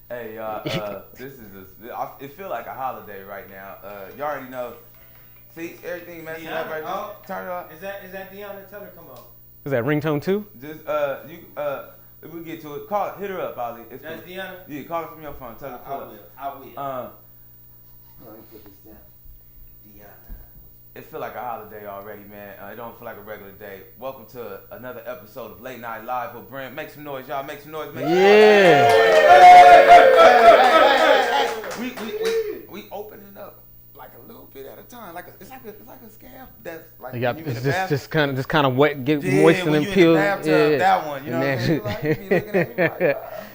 Hey y'all, it feel like a holiday right now. You already know. See, everything messing up right now. Turn it off. Is that Deanna? Tell her come on. Is that ringtone too? Just if we get to it, call it. Hit her up, Ollie. That's cool. Deanna. Yeah, call her from your phone. Tell her. I will. Let me put this down. Deanna. It feel like a holiday already, man. It don't feel like a regular day. Welcome to another episode of Late Night Live with Brent. Make some noise, y'all. Make some noise. Make some noise. We opening up like a little bit at a time. It's like a scam. That's like it's just kind of wet, get moist and then peel. Yeah, that one. You know what I'm saying? Like, you be looking at me like,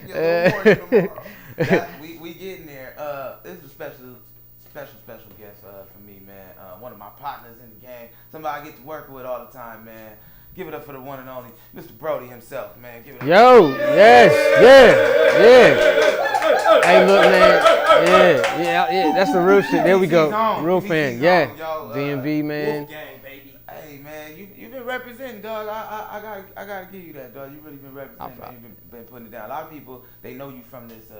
get a little more tomorrow. We getting there. This is a special guest for me, man. One of my partners in the game. Somebody I get to work with all the time, man. Give it up for the one and only Mr. Broady himself, man. Give it up. Yo, yes. Hey, look, man. Yeah. That's the real shit. There we go. Real fan. Yeah. DMV, man. Wolfgang, baby. Hey, man, you've been representing, dog. I gotta give you that, dog. You really been representing. Man. You've been putting it down. A lot of people, they know you from this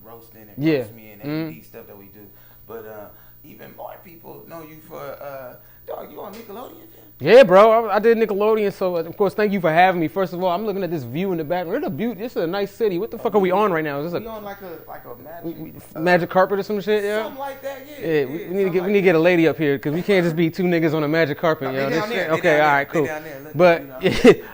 roasting and roast me and AD stuff that we do. But even more people know you for dog. You on Nickelodeon? Man? Yeah, bro. I did Nickelodeon, so of course, thank you for having me. First of all, I'm looking at this view in the back. It's a beauty. This is a nice city. What the fuck are we on right now? Is this we on like a magic carpet or some shit? Yeah. Something like that. Yeah. We need to get a lady up here because we can't just be two niggas on a magic carpet. You know? Okay, all right, cool. But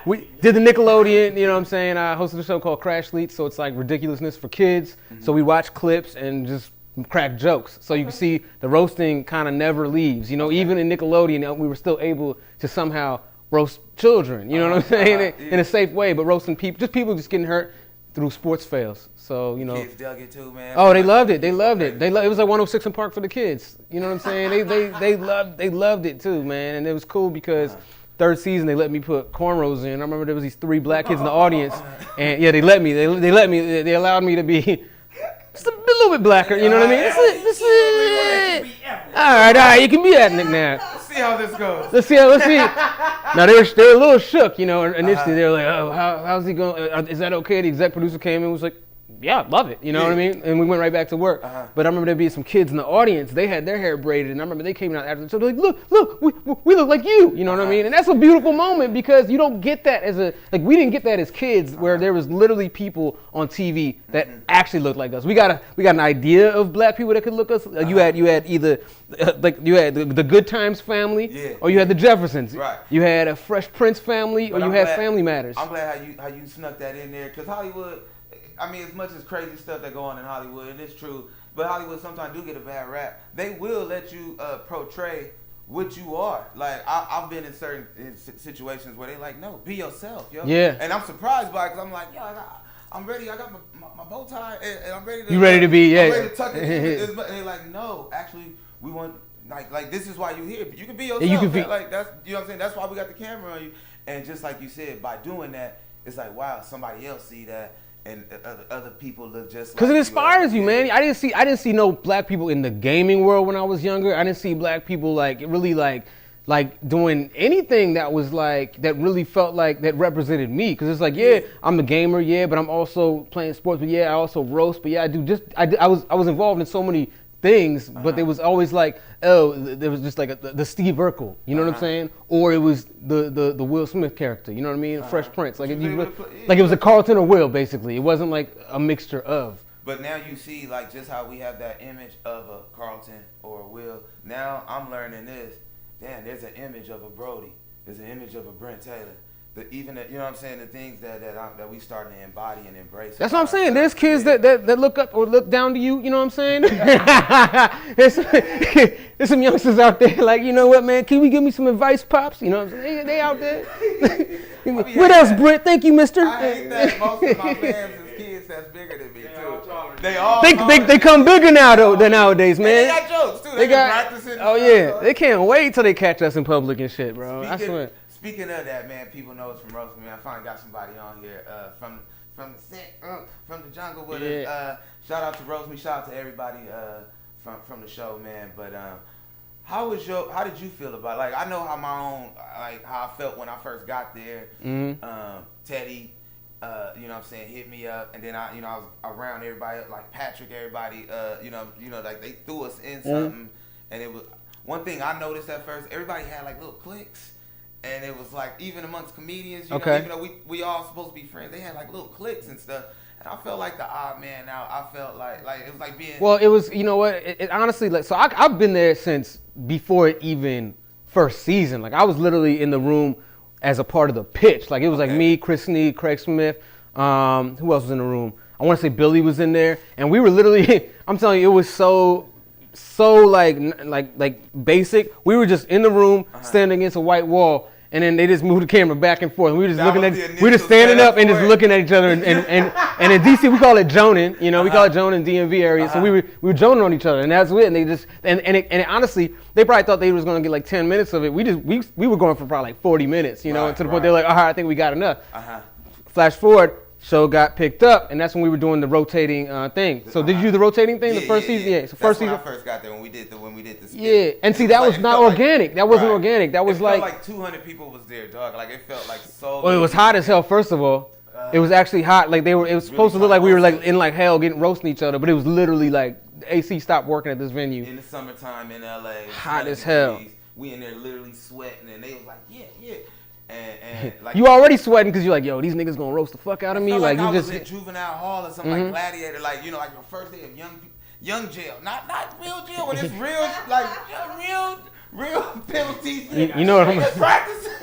we did the Nickelodeon. You know what I'm saying? I hosted a show called Crash Leaks, so it's like ridiculousness for kids. Mm-hmm. So we watch clips and just crack jokes. So you can see the roasting kind of never leaves. You know, even in Nickelodeon, we were still able to somehow roast children. You know what I'm saying? In a safe way, but roasting people just getting hurt through sports fails. So, you know. Kids dug it too, man. Oh, they loved it. It was like 106 in Park for the kids. You know what I'm saying? They loved it too, man. And it was cool because third season they let me put cornrows in. I remember there was these 3 black kids in the audience, and yeah, they let me. They allowed me to be just a little bit blacker, you know what I mean? All right, you can be ethnic now. Let's see how this goes. Let's see. Now they're a little shook, you know. Initially they were like, "Oh, how's he going? Is that okay?" The exec producer came in and was like, "Yeah, love it," you know what I mean? And we went right back to work. But I remember there being some kids in the audience. They had their hair braided, and I remember they came out after the show. They're like, "Look, we look like you." You know what I mean? And that's a beautiful moment because you don't get that we didn't get that as kids, where there was literally people on TV that actually looked like us. We got an idea of black people that could look us. You had either you had the Good Times family, or you had the Jeffersons. Right. You had a Fresh Prince family, or you had Family Matters. I'm glad how you snuck that in there because Hollywood. I mean, as much as crazy stuff that go on in Hollywood, and it's true, but Hollywood sometimes do get a bad rap. They will let you portray what you are. Like, I've been in certain situations where they like, no, be yourself, yo. Yeah. And I'm surprised by it because I'm like, yo, I'm ready. I got my bow tie, and I'm ready to. You ready to be? Yeah. I'm ready to tuck it in. And they're like, no, actually, we want like this is why you're here. You can be yourself. You can be, like that's you know what I'm saying. That's why we got the camera on you. And just like you said, by doing that, it's like wow, somebody else see that. And other people look just because it inspires you, man. I didn't see no black people in the gaming world when I was younger. I didn't see black people really doing anything that was that really felt like that represented me. Because it's like, yeah, I'm a gamer, yeah, but I'm also playing sports, but yeah, I also roast, but yeah, I was involved in so many things, but there was always there was just the Steve Urkel, you know what I'm saying? Or it was the Will Smith character, you know what I mean? Fresh Prince, it was a Carlton or Will, basically. It wasn't like a mixture of. But now you see just how we have that image of a Carlton or a Will. Now I'm learning this. Damn, there's an image of a Broady. There's an image of a Brent Taylor. You know what I'm saying? The things that we starting to embody and embrace. That's what I'm saying. There's kids that look up or look down to you. You know what I'm saying? there's some youngsters out there like, you know what, man? Can we give me some advice, pops? You know what I'm saying? They out there. What else, Brent? Thank you, mister. I hate that most of my fans is kids that's bigger than me too. They come bigger now than nowadays, man. And they got jokes too. They got practicing. Oh yeah, they can't wait till they catch us in public and shit, bro. I swear. Speaking of that, man, people know it's from Roast Me. I finally got somebody on here from the set, from the jungle with us. Shout out to Roast Me. Shout out to everybody from the show, man. But how did you feel about it? I know how my own how I felt when I first got there. Teddy, you know what I'm saying, hit me up, and then I was around everybody, like Patrick, everybody, like they threw us in something, and it was one thing I noticed at first. Everybody had like little cliques. And it was like, even amongst comedians, you know, even though we all supposed to be friends, they had like little cliques and stuff. And I felt like the odd man out. I felt like it was like being. Well, it was, you know what? It honestly, like, so I've been there since before it even first season. Like, I was literally in the room as a part of the pitch. Like, it was like me, Chris Sneed, Craig Smith. Who else was in the room? I want to say Billy was in there. And we were literally, I'm telling you, it was so like basic. We were just in the room, standing against a white wall. And then they just moved the camera back and forth. And we were just we were just standing up and just looking at each other. And in DC we call it joning. You know, we call it joning in DMV area. So we were joning on each other, and that's it. And they just and honestly, they probably thought they was gonna get like 10 minutes of it. We were going for probably like 40 minutes. You know, to the point they're like, all right, I think we got enough. Flash forward. Show got picked up, and that's when we were doing the rotating thing. So did you do the rotating thing the first season? Yeah. So first season. I first got there when we did the skit. Yeah, and see that was not organic. That wasn't organic. That was like 200 people was there, dog. Like it felt like so. Well, it was hot as hell. First of all, it was actually hot. Like it was supposed to look like we were like in like hell getting roasting each other, but it was literally like AC stopped working at this venue. In the summertime in LA. Hot as hell. We in there literally sweating, and they was like, yeah. And like you already sweating because you're like, yo, these niggas gonna roast the fuck out of me. Like you I just was in juvenile hall or something like Gladiator, like like your first day of young jail, not real jail, but it's real like real penalties. You know what I'm practicing.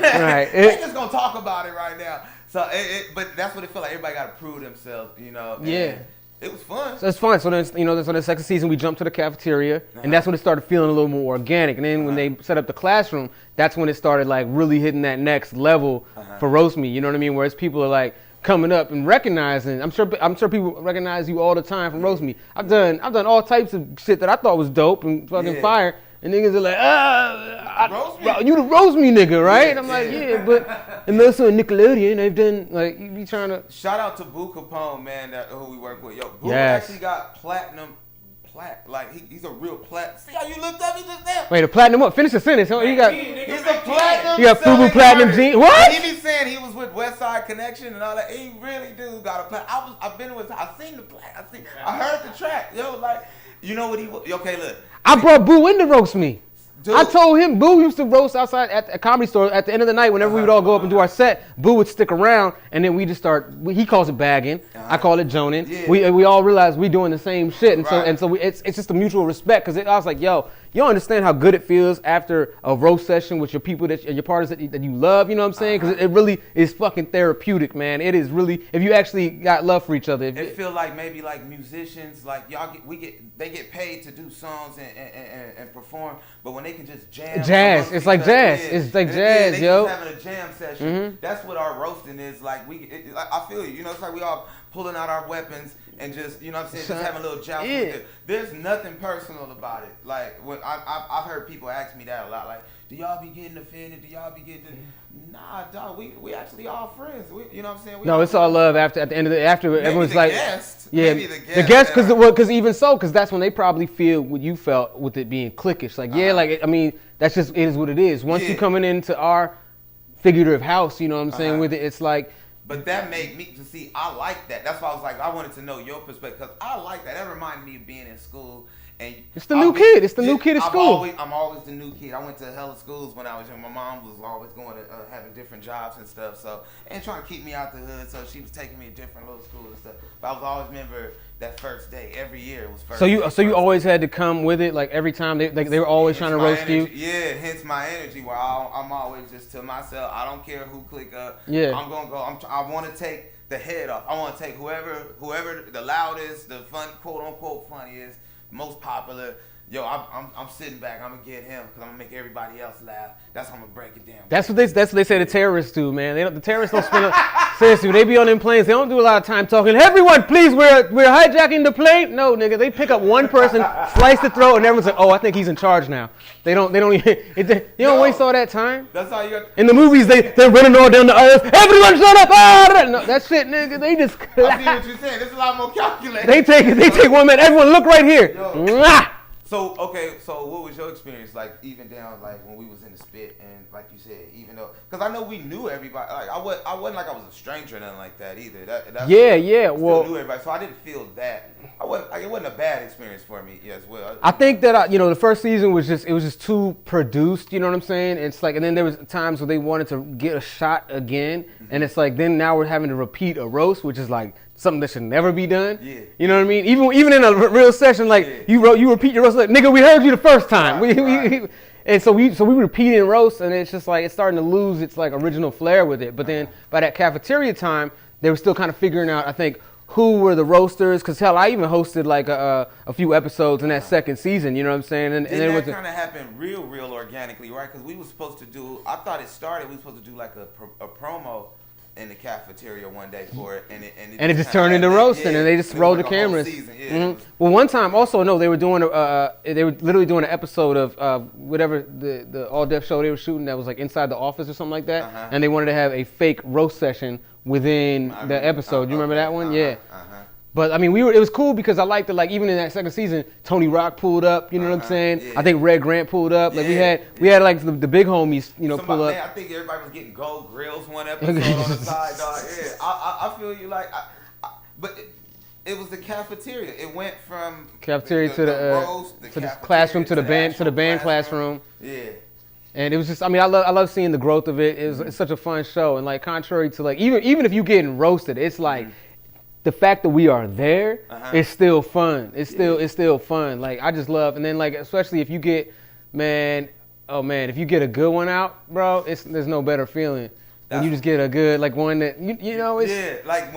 Right. They just gonna talk about it right now. So but that's what it felt like. Everybody got to prove themselves, you know. Yeah. It was fun. So it's fun. So then, so the second season we jumped to the cafeteria, and that's when it started feeling a little more organic. And then when they set up the classroom, that's when it started like really hitting that next level for Roast Me. You know what I mean? Whereas people are like coming up and recognizing. I'm sure people recognize you all the time from Roast Me. I've done all types of shit that I thought was dope and fucking fire. And niggas are like, you the Roast Me nigga, right? And I'm like, yeah, but and also Nickelodeon, they've done like you be trying to. Shout out to Boo Capone, man, who we work with. Yo, Boo actually got platinum. Like he's a real plat. See how you looked up? He just there. Wait, a platinum what? Finish the sentence. He got. He's a platinum. You got FUBU platinum jeans. What? He be saying he was with West Side Connection and all that. He really do got a platinum. I've been with. I seen the platinum. I heard the track. Yo, like. You know what he? Okay, look. I brought Boo in to roast me. Dude. I told him Boo used to roast outside at a comedy store at the end of the night. Whenever we would all go up and do our set, Boo would stick around, and then we just start. He calls it bagging. I call it joning. Yeah. We all realize we doing the same shit, and so it's just a mutual respect. Because I was like, yo, you don't understand how good it feels after a roast session with your people your partners that you love. You know what I'm saying? Because it really is fucking therapeutic, man. It is really if you actually got love for each other. It feel like maybe like musicians, like they get paid to do songs and perform, but when they can just jazz. It's like jazz. It's like jazz, they yo. Just having a jam session. That's what our roasting is like. I feel you. You know, it's like we all pulling out our weapons and just, you know what I'm saying, just having a little joust with it. There's nothing personal about it. Like when I've heard people ask me that a lot. Like, do y'all be getting offended? Do y'all be getting? Nah, dog. We actually all friends. You know what I'm saying? No, it's all love. At the end of after maybe everyone's the like, guest. yeah, maybe the guest because that's when they probably feel what you felt with it being cliquish. Like like I mean, that's just it is what it is. Once you coming into our figurative house, you know what I'm saying? With it, it's like. But that made me to see. I like that. That's why I was like, I wanted to know your perspective because I like that. That reminded me of being in school. And it's the new kid. It's the new kid at school. I'm always the new kid. I went to hella schools when I was young. My mom was always going to having different jobs and stuff. So and trying to keep me out the hood. So she was taking me to different little schools and stuff. But I was always remember that first day. Every year it was first. So you always had to come with it. Like every time they were always trying to roast you. Yeah, hence my energy. Where I'm always just to myself. I don't care who click up. Yeah. I'm gonna go. I want to take the head off. I want to take whoever the loudest, the fun, quote unquote funniest, most popular. Yo, I'm sitting back. I'm gonna get him because I'm gonna make everybody else laugh. That's how I'm gonna break it down. That's what they say the terrorists do, man. The terrorists don't spend seriously. When they be on them planes, they don't do a lot of time talking. Everyone, please, we're hijacking the plane. No, nigga, they pick up one person, slice the throat, and everyone's like, oh, I think he's in charge now. They don't even. You don't waste all that time. That's how you got. In the movies, they're running all down the aisles. Everyone, shut up! No, that shit, nigga. They just. I see what you're saying. This is a lot more calculated. They take 1 minute. Everyone, look right here. Mwah! So okay, so what was your experience like, even down like when we was in the spit, and like you said, even though, because I know we knew everybody, like I wasn't like I was a stranger or nothing like that either. Yeah. Well, knew everybody, so I didn't feel that. I wasn't like, it wasn't a bad experience for me as well. I think that the first season was just too produced. You know what I'm saying? It's like, and then there was times where they wanted to get a shot again, and it's like then now we're having to repeat a roast, which is like something that should never be done. Yeah. You know what I mean? Even in a real session, like you repeat your roast, like nigga, we heard you the first time. Right. And so we repeating roast, and it's just like it's starting to lose its like original flair with it. But then by that cafeteria time, they were still kind of figuring out, I think, who were the roasters, because hell, I even hosted like a few episodes in that second season. You know what I'm saying? And then it that kind of happened real organically, right? Because we were supposed to do. I thought it started. We were supposed to do like a promo in the cafeteria one day for it, and it just turned into roasting, and they just rolled the cameras. Well, one time also, no, they were literally doing an episode of whatever the all deaf show they were shooting that was like inside the office or something like that, and they wanted to have a fake roast session within the episode. You remember that one? Yeah. But I mean, it was cool because I liked it. Like even in that second season, Tony Rock pulled up. You know what I'm saying? Yeah. I think Red Grant pulled up. Like we had like the big homies, pull up. Man, I think everybody was getting gold grills one episode on the side, dog. Yeah, I feel you. Like, but it was the cafeteria. It went from cafeteria to the classroom to the band classroom. Yeah. And it was just, I mean, I love seeing the growth of it. It's such a fun show. And like, contrary to like, even if you getting roasted, it's like, the fact that we are there is still fun. It's still fun. Like I just love, and then like especially if you get, if you get a good one out, bro, there's no better feeling when you just get a good like one that you know it's like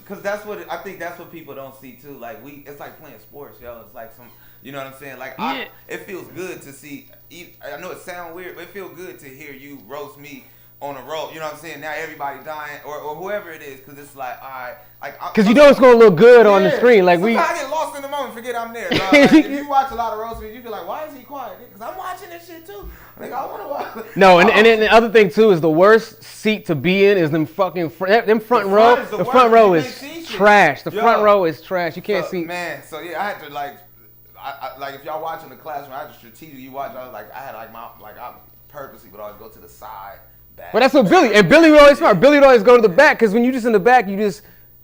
because that's what I think that's what people don't see too. Like it's like playing sports, yo. It's like some, you know what I'm saying? Like it feels good to see. I know it sounds weird, but it feels good to hear you roast me on a roll, you know what I'm saying? Now everybody dying, or whoever it is, because it's like, all right, like because you know it's gonna look good on the screen. Like I get lost in the moment, forget I'm there. Like, if you watch a lot of roast videos, you be like, why is he quiet? Because I'm watching this shit too. Like I want to watch. No, and then the other thing too is the worst seat to be in is them fucking them front row. The front row is trash. The front row is trash. You can't see. Man, so yeah, I had to like, like if y'all watching the classroom, I had to strategically watch. I was like, I had I purposely would always go to the side. But that's what Billy would always smart. Billy would always go to the back because when you just in the back, you just,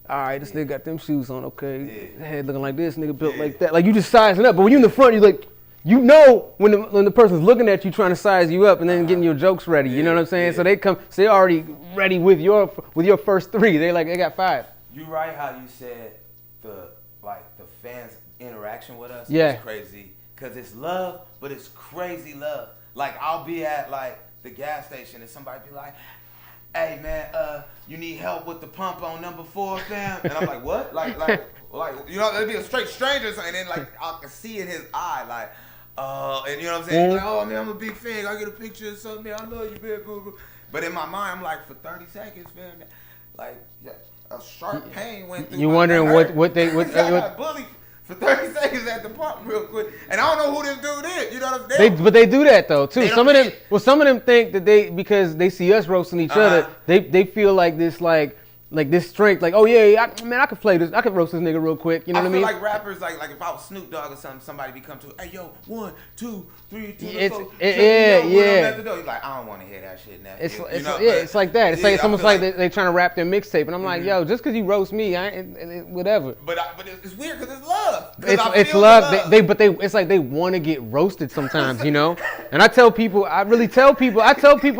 all right, this nigga got them shoes on, okay, head looking like this, nigga built like that, like you just sizing up. But when you in the front, you like, you know when the person's looking at you trying to size you up and then getting your jokes ready. You know what I'm saying? So they already ready with your first three. They got five. You right how you said the fans' interaction with us is crazy because it's love, but it's crazy love. Like I'll be at like the gas station and somebody be like, hey man, you need help with the pump on number 4, fam? And I'm like, what? Like you know, it'd be a straight stranger and then like I can see in his eye like, and you know what I'm saying? Like, oh man, I'm a big fan. I get a picture of something, man. I love you, big boo. But in my mind, I'm like, for 30 seconds, fam, like a sharp pain went through. You wondering what I got bullied for 30 seconds at the pump real quick. And I don't know who this dude is. You know what I'm saying? But they do that though too. Some of them think that because they see us roasting each other, they feel like this this strength, like, oh yeah, I could play this, I could roast this nigga real quick. You know what I mean? Like rappers, like if I was Snoop Dogg or something, somebody be come to, hey yo, 1, 2, 3, 2, yeah. You're like, I don't want to hear that shit now. It's like that. It's almost like they trying to rap their mixtape, and I'm like, yo, just because you roast me, whatever. But it's weird because it's love. It's love. It's like they want to get roasted sometimes, you know. And I tell people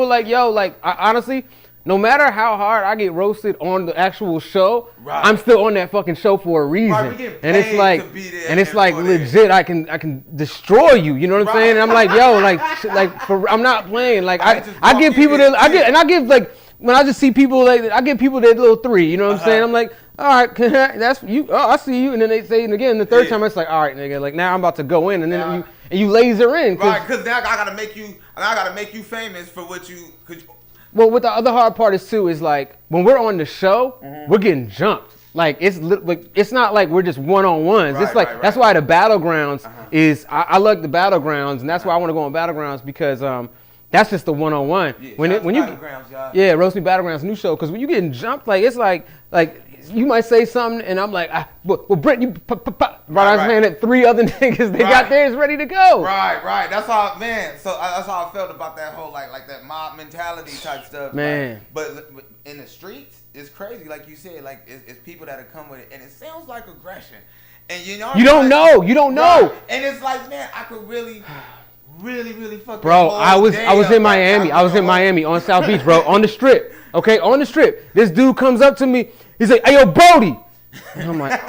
like, yo, like honestly. No matter how hard I get roasted on the actual show, I'm still on that fucking show for a reason. And it's like legit. I can destroy you. You know what I'm saying? And I'm like, yo, I'm not playing. Like I give people like when I just see people like I give people that little 3. You know what I'm saying? I'm like, all right, that's you. Oh, I see you. And then they say it again. The third time, it's like, all right, nigga. Like now I'm about to go in, and then you laser in. Right? Because now I gotta make you famous for what you. Well, what the other hard part is too is like when we're on the show, we're getting jumped. Like it's not like we're just one-on-ones. It's like that's why the battlegrounds is. I like the battlegrounds, and that's why I want to go on battlegrounds because that's just the one-on-one. Yeah, when you roast me battlegrounds, new show. Because when you getting jumped, like it's like you might say something, and I'm like, well, Brent, you right? I was saying that 3 other niggas, they got theirs ready to go. Right. That's how, man. So that's how I felt about that whole like that mob mentality type stuff, man. Like, but in the streets, it's crazy, like you said. Like it's people that have come with it, and it sounds like aggression. And you don't know. Right. And it's like, man, I could really fucking. Bro, I was in Miami. I was in Miami on South Beach, bro, on the strip. Okay, on the strip. This dude comes up to me. He's like, "Hey, yo, Broady," and I'm like,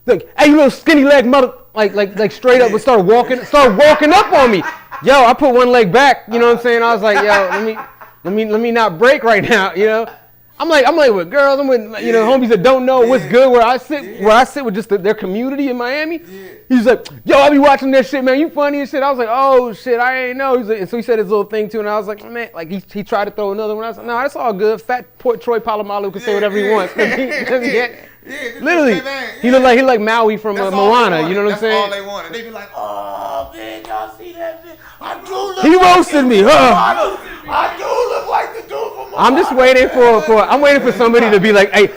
"Hey, you little skinny leg mother!" Like straight up, and started walking up on me. Yo, I put one leg back. You know what I'm saying? I was like, "Yo, let me not break right now." You know. I'm like with girls. I'm with homies that don't know what's good. Where I sit with just their community in Miami. Yeah. He's like, yo, I be watching that shit, man. You funny and shit. I was like, oh shit, I ain't know. He's like, and so he said his little thing too, and I was like, man, like he tried to throw another one. I was like, no, that's all good. Fat Troy Polamalu can say whatever he wants. Literally, he look like Maui from Moana. You know what I'm saying? That's all they wanted. They be like, oh man, y'all see that shit? He roasted me, huh? I do look like the dude from Moana. I'm just waiting I'm waiting for somebody to be like, hey,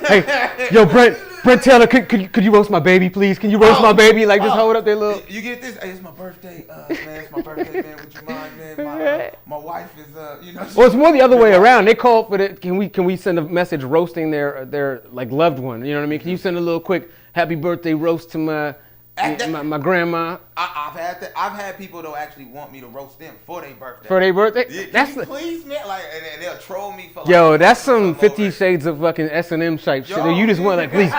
yo, Brent Taylor, could you roast my baby, please? Can you roast my baby? Like, just hold up their little. You get this? Hey, it's my birthday, man. It's my birthday, man. Would you mind, man? My wife is, Well, it's more the other way around. They call for the. Can we send a message roasting their like loved one? You know what I mean? Can you send a little quick happy birthday roast to my grandma? I've had people though actually want me to roast them for their birthday. For their birthday? Yeah, please, man. Like, and they'll troll me for. Like, yo, that's some 50 Shades of fucking S&M type shit. You just want like, please,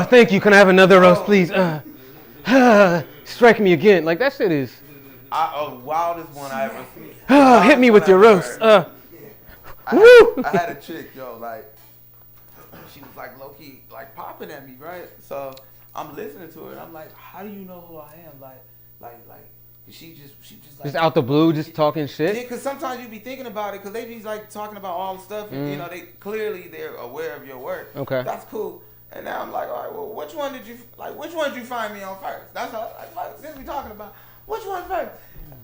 thank you. Can I have another roast, please? Strike me again. Like that shit is. Wildest one I ever seen. Hit me with your roast. I had a chick, yo, like she was like low key, like popping at me, right? So I'm listening to her, and I'm like, how do you know who I am? Like, she just like just out the blue, just talking shit. Yeah, because sometimes you be thinking about it, because they be like talking about all the stuff, and they're aware of your work. Okay, that's cool. And now I'm like, all right, well, which one did you find me on first? That's all. Like, since we talking about which one first.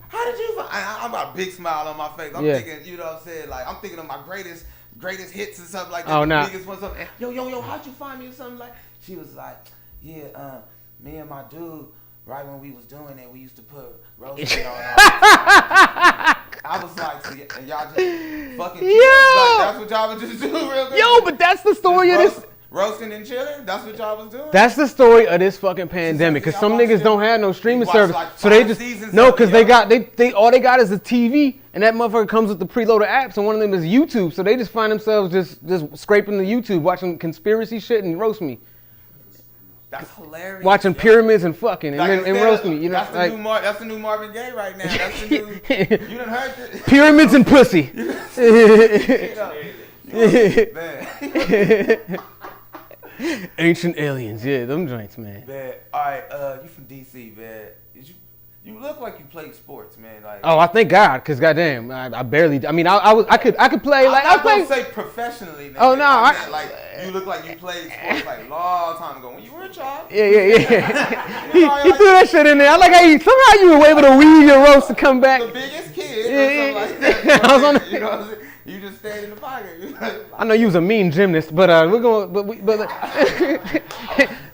How did you find? I'm got a big smile on my face. I'm thinking, you know what I'm saying? Like, I'm thinking of my greatest hits and something like that. Oh, no. Biggest one, something. Yo, how'd you find me or something like? She was like, yeah, me and my dude, right when we was doing it, we used to put roasting on. I was like, so and y'all just fucking chill. Like, that's what y'all would just do real quick. Yo, but that's the story of this. Roasting and chilling? That's what y'all was doing? That's the story of this fucking pandemic. Because some niggas don't have no streaming service. Like so they just, because they all they got is the TV. And that motherfucker comes with the preloaded apps. And one of them is YouTube. So they just find themselves just scraping the YouTube, watching conspiracy shit and roast me. That's hilarious. Watching pyramids and fucking and roast me. You know, that's the new Marvin Gaye right now. That's the new. You done heard this? Pyramids and pussy. Man. Ancient aliens, yeah, them joints, man. Man, all right, you from DC, man. You look like you played sports, man. Like, oh, I thank God, cause goddamn, I barely. I mean, I could play like I was say professionally. Nigga. Oh no, like you look like you played sports like a long time ago when you were a child. Yeah. he threw that shit in there. I like how somehow you were able to weave your roast to come back. The biggest kid. Or something like that. I was on. You know what I'm saying? You just stayed in the pocket. I know you was a mean gymnast, but we're going. But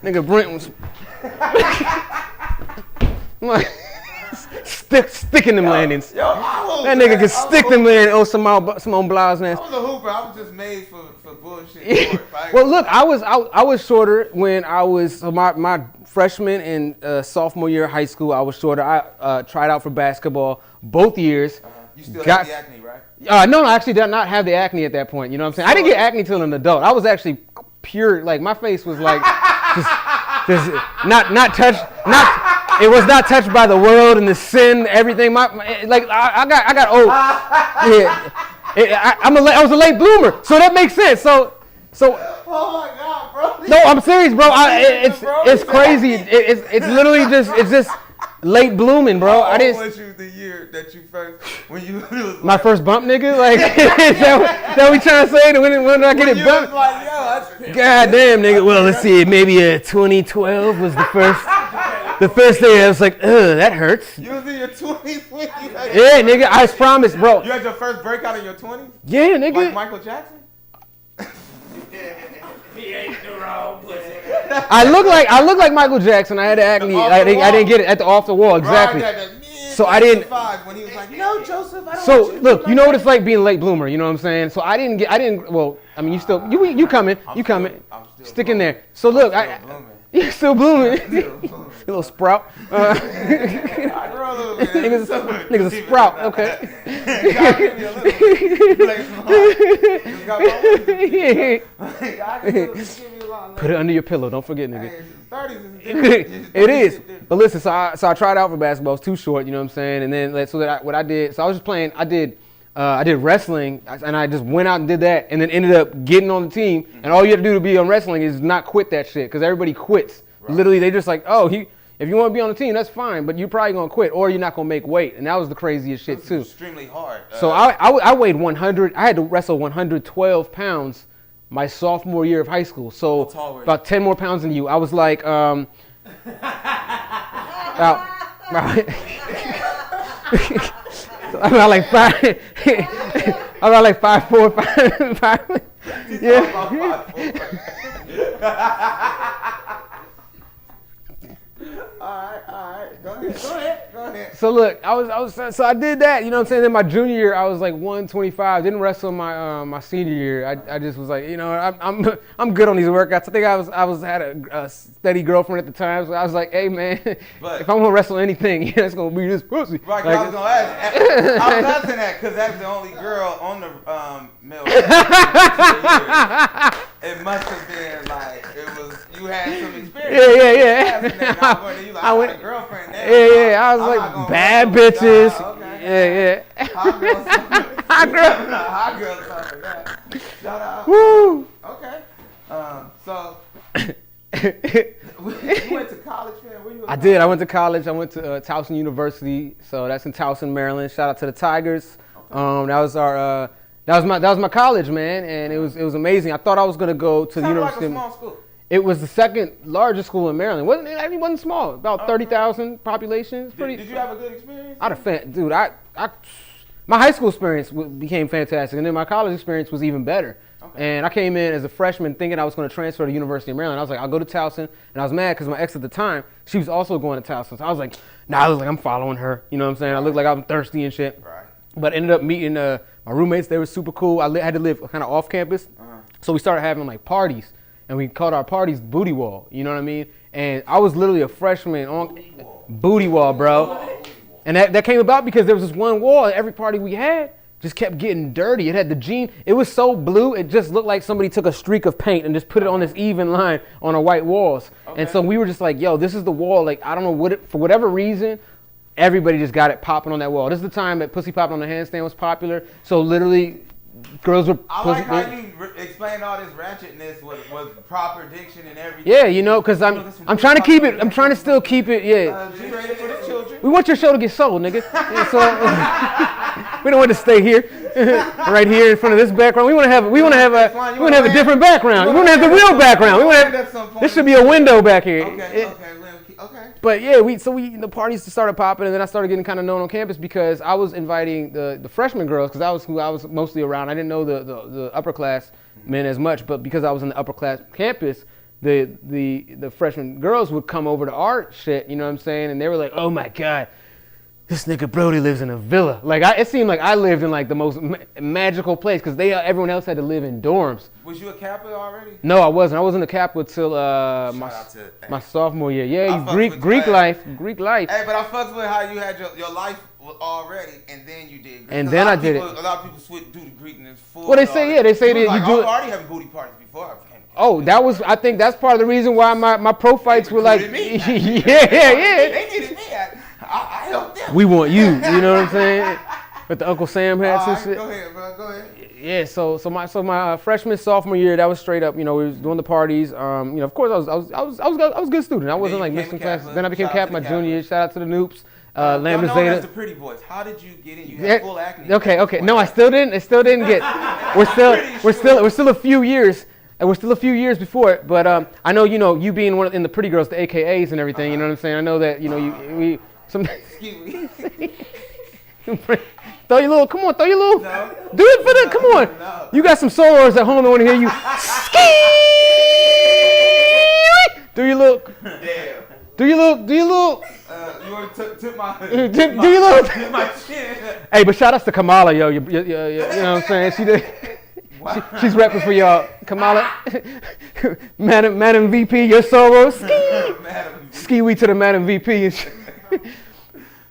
nigga Brent was sticking them landings. Yo, that nigga can stick them landings on some blouse, man. I was a hooper. I was just made for bullshit. Well, look, I was shorter when I was my freshman and sophomore year of high school. I was shorter. I tried out for basketball both years. You still have the acne, right? No, I actually did not have the acne at that point. You know what I'm saying? I didn't get acne till an adult. I was actually pure. Like my face was like just not touched. It was not touched by the world and the sin, everything. I got old. Yeah, I was a late bloomer, so that makes sense. So. Oh my God, bro. No, I'm serious, bro. It's crazy. It's literally just late blooming, bro. I didn't. How old was you the year that you first when you was my first bump, nigga? Like that we trying to say? When did I get it bumped? Like, yo, God damn, nigga. Well, let's see. Maybe 2012 was the first. The first day I was like, ugh, that hurts. You was in your 20s when you had yeah, nigga. I promise, bro. You had your first breakout in your 20s? Yeah, nigga. Like Michael Jackson? wrong pussy. I look like Michael Jackson. I had acne. I didn't get it at the off the wall exactly. So I didn't. When he was like, no, Joseph, I don't So want you look, you know what it's like being a late bloomer. You know what I'm saying? So I didn't. Well, I mean, you coming. You coming. Stick in there. So look, you're still blooming. You little sprout. Niggas a sprout. Okay. Put it under your pillow. Don't forget, nigga. It is. But listen, so I tried out for basketball. It was too short, you know what I'm saying? And then what I did, so I was just playing. I did wrestling, and I just went out and did that, and then ended up getting on the team. And all you have to do to be on wrestling is not quit that shit, because everybody quits. Right. Literally, they just like, oh, if you want to be on the team, that's fine, but you're probably gonna quit, or you're not gonna make weight. And that was the craziest shit too. Extremely hard. So I weighed 100. I had to wrestle 112 pounds my sophomore year of high school. So about 10 more pounds than you. I was like, about like 5'4", 5'5". Yeah. All right. Go ahead. So look, so I did that, you know what I'm saying? Then my junior year, I was like 125. Didn't wrestle my senior year. I just was like, you know, I'm good on these workouts. I think I had a steady girlfriend at the time, so I was like, hey man, if I'm gonna wrestle anything, it's gonna be this pussy. Right, like, I was gonna ask. I was asking that because that's the only girl on the male. It must have been like you had some experience. Yeah. I went a girlfriend there. Yeah. I was like bad bitches. Okay. Yeah. Hot girls. Shout out. Woo. Okay. So you went to college, man? Where you I did. I went to college. I went to Towson University. So that's in Towson, Maryland. Shout out to the Tigers. Okay. That was my college, man, and it was amazing. I thought I was gonna go to the university. Like a small school. It was the second largest school in Maryland. It wasn't small. About 30,000 population. Did you have a good experience? My high school experience became fantastic, and then my college experience was even better. Okay. And I came in as a freshman thinking I was going to transfer to University of Maryland. I was like, I'll go to Towson, and I was mad because my ex at the time, she was also going to Towson. So I was like, I look like I'm following her. You know what I'm saying? I look like I'm thirsty and shit. Right. But ended up meeting my roommates. They were super cool. I had to live kind of off campus, so we started having like parties, and we called our parties Booty Wall. You know what I mean? And I was literally a freshman on Booty Wall, bro. And that came about because there was this one wall at every party we had just kept getting dirty. It had the jean. It was so blue, it just looked like somebody took a streak of paint and just put it on this even line on our white walls. Okay. And so we were just like, yo, this is the wall. Like, I don't know for whatever reason, everybody just got it popping on that wall. This is the time that pussy popping on the handstand was popular. So literally, girls were. I like how you explained all this ratchetness with proper diction and everything. Yeah, you know, because I'm trying to keep it. I'm trying to still keep it. Yeah. You ready for the children? We want your show to get sold, nigga. Yeah, so we don't want to stay here, right here in front of this background. We want to have a different background. We want to have the real background. This should be a window back here. Okay. But yeah, the parties started popping, and then I started getting kind of known on campus because I was inviting the freshman girls because that was who I was mostly around. I didn't know the upper class men as much, but because I was in the upper class campus, the freshman girls would come over to our shit, you know what I'm saying? And they were like, oh my God, this nigga Broady lives in a villa. Like, it seemed like I lived in like the most magical place because everyone else had to live in dorms. Was you a Kappa already? No, I wasn't. I wasn't a Kappa till my sophomore year. Yeah, Greek life. Hey, but I fucked with how you had your life already, and then you did Greek. And then I did it. A lot of people do the Greek and it's full. Well, they say that you do it. I already having booty parties before I became a Kappa. Oh, I think that's part of the reason why my pro fights were like, me. yeah. They needed me. I helped them. We want you. You know what I'm saying? With the Uncle Sam hats and shit. Go ahead, bro. Go ahead. Yeah. So my freshman sophomore year, that was straight up. You know, we was doing the parties. Of course, I was a good student. I wasn't like missing classes. Then I became Kappa my junior year. Shout out to the Noops. Lambda Zeta. As the pretty boys. How did you get in? You had full acne. Okay. No, I still didn't get. We're still a few years. And we're still a few years before it. But I know you being in the pretty girls, the AKAs and everything. You know what I'm saying? I know that we. Excuse me. Throw your little. Come on, throw your little. No. Do it for the. Come on. No. You got some solos at home. I want to hear you. Ski. Do your little. Damn. Do your little. You want to tip my. Do your little. Tip my chin. Hey, but shout outs to Kamala, yo. You know what I'm saying? She did. She's repping for y'all. Kamala, Madam VP, your solo. Ski. Ski we to the Madam VP.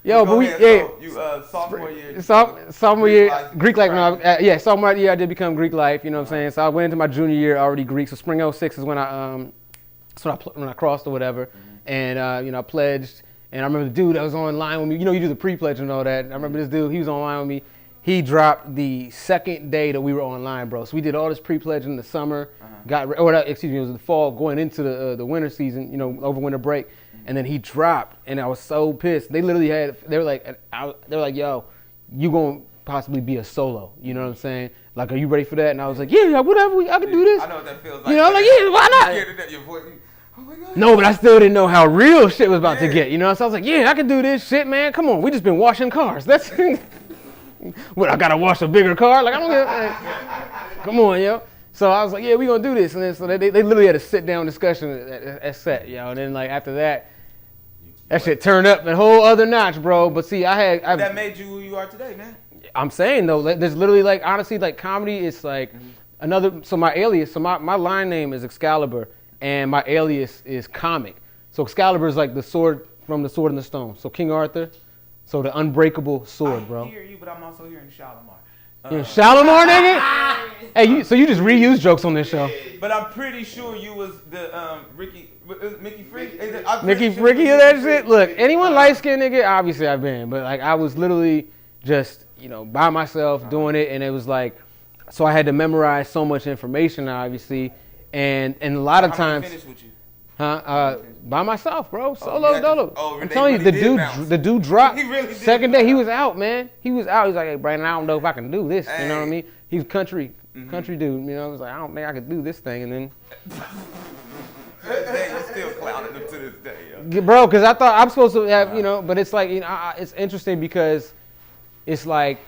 Yo, but you sophomore year. Sophomore year, Greek life. No, sophomore year I did become Greek life. You know what I'm saying? So I went into my junior year already Greek. So spring '06 is when I crossed or whatever, and I pledged. And I remember the dude that was online with me. You know, you do the pre-pledge and all that. And I remember this dude. He was online with me. He dropped the second day that we were online, bro. So we did all this pre-pledge in the summer. It was the fall, going into the winter season. You know, over winter break. And then he dropped, and I was so pissed. They were like, yo, you gonna possibly be a solo. You know what I'm saying? Like, are you ready for that? And I was like, yeah, whatever, I can do this. I know what that feels like. You know, I'm like, yeah, why not? Your voice, oh my God. No, but I still didn't know how real shit was about to get. You know, so I was like, yeah, I can do this shit, man. Come on, we just been washing cars. That's what, I gotta wash a bigger car? Like, I don't get. Come on, yo. So I was like, yeah, we gonna do this. And then so they literally had a sit down discussion at set, yo. And then like after that, that shit turned up a whole other notch, bro. But see, that made you who you are today, man. I'm saying though, there's literally like honestly like comedy is like another. So my alias, so my line name is Excalibur, and my alias is Comic. So Excalibur is like the sword from the Sword and the Stone. So King Arthur, so the unbreakable sword, bro. I hear you, but I'm also hearing Shalimar. Shalimar, nigga? Hey, so you just reuse jokes on this show? But I'm pretty sure you was the Mickey Freak. Mickey Freaky of that shit? Look, anyone light-skinned nigga, obviously I've been. But like I was literally just, by myself doing it. And it was like, so I had to memorize so much information, obviously. And a lot of times. How many finished with you? By myself, bro. Solo dolo. I'm telling you, really the dude dropped. He really did Second day, he was out, man. He was out. He's like, hey, Brandon, I don't know if I can do this. Hey. You know what I mean? He's country dude. You know, I was like, I don't think I could do this thing. And then. You're still clowning him to this day, yo. Bro, because I thought I'm supposed to have, but it's like, it's interesting because it's like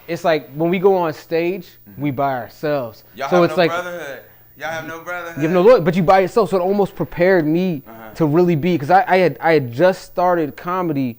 when we go on stage, we by ourselves. Y'all so have it's no like. Brotherhood. Y'all have no brotherhood. You have no look, but you by yourself, so it almost prepared me to really be, because I had just started comedy,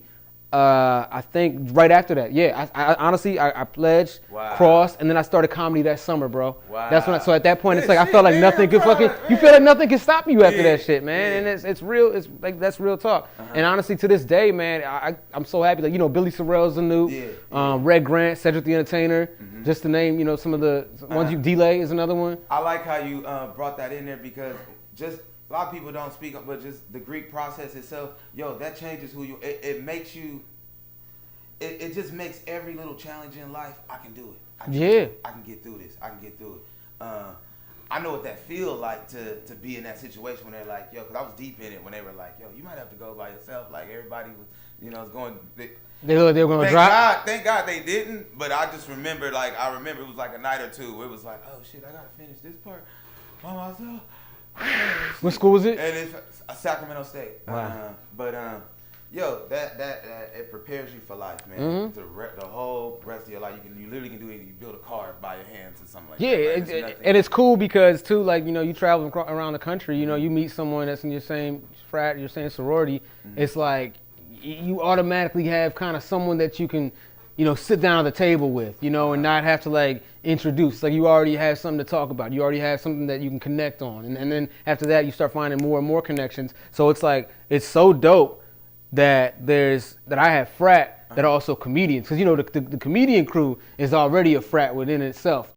I think right after that. Yeah, I honestly I pledged, crossed, and then I started comedy that summer, bro. Wow. That's when. So at that point, it's like I felt like nothing could you feel like nothing can stop you after that shit, man. And it's real. It's like that's real talk. And honestly, to this day, man, I'm so happy. Like Billy Sorrell's a new, Red Grant, Cedric the Entertainer, just to name some of the ones. Delay is another one. I like how you brought that in there because just. A lot of people don't speak up, but just the Greek process itself, that changes who you. It makes you. It just makes every little challenge in life. I can do it. I can get through this. I can get through it. I know what that feels like to be in that situation when they're like, because I was deep in it when they were like, you might have to go by yourself. Like everybody was, was going. They were going to drop. Thank God they didn't. But I just remember, it was like a night or two where it was like, oh shit, I gotta finish this part by myself. What school was it? And it's Sacramento State. Wow. That it prepares you for life, man. The whole rest of your life, you literally can do anything. You build a car by your hands or something like that. Yeah, and it's cool because too, like you travel around the country. You meet someone that's in your same frat, your same sorority. It's like you automatically have kind of someone that you can. Sit down at the table with, and not have to like introduce. Like you already have something to talk about. You already have something that you can connect on. And then after that, you start finding more and more connections. So it's like, it's so dope that I have frat that are also comedians. Because, the comedian crew is already a frat within itself.